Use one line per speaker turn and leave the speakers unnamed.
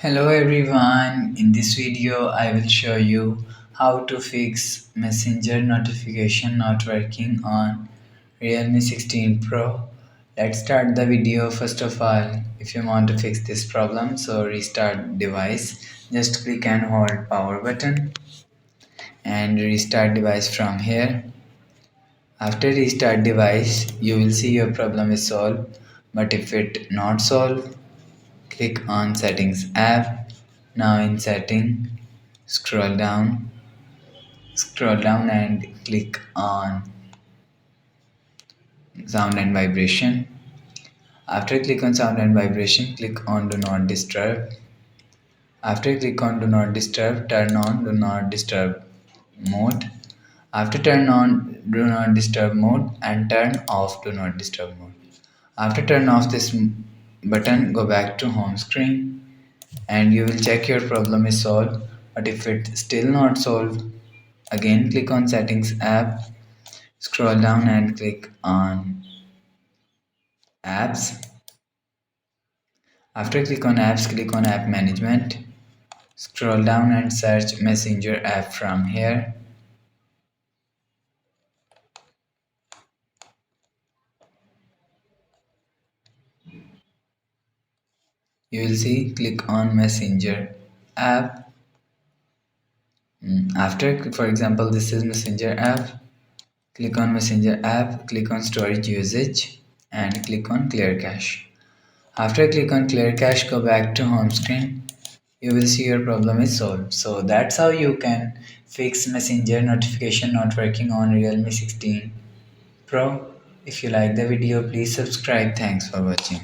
Hello everyone, in this video I will show you how to fix messenger notification not working on Realme 16 Pro. Let's start the video. First of all, if you want to fix this problem, so restart device, just click and hold power button and restart device from here. After restart device, you will see your problem is solved, but if it not solved, click on settings app. Now in setting, scroll down and click on sound and vibration. After click on sound and vibration, click on do not disturb. After click on do not disturb, turn on do not disturb mode. After turn on do not disturb mode and turn off do not disturb mode. After turn off this button, go back to home screen and you will check your problem is solved. But if it's still not solved, again click on settings app, scroll down and click on apps. After click on apps, click on app management, scroll down and search messenger app from here. You will see click on messenger app. After, for example, this is messenger app. Click on messenger app, click on storage usage and click on clear cache. After click on clear cache, go back to home screen. You will see your problem is solved. So that's how you can fix messenger notification not working on Realme 16 Pro. If you like the video, please subscribe. Thanks for watching.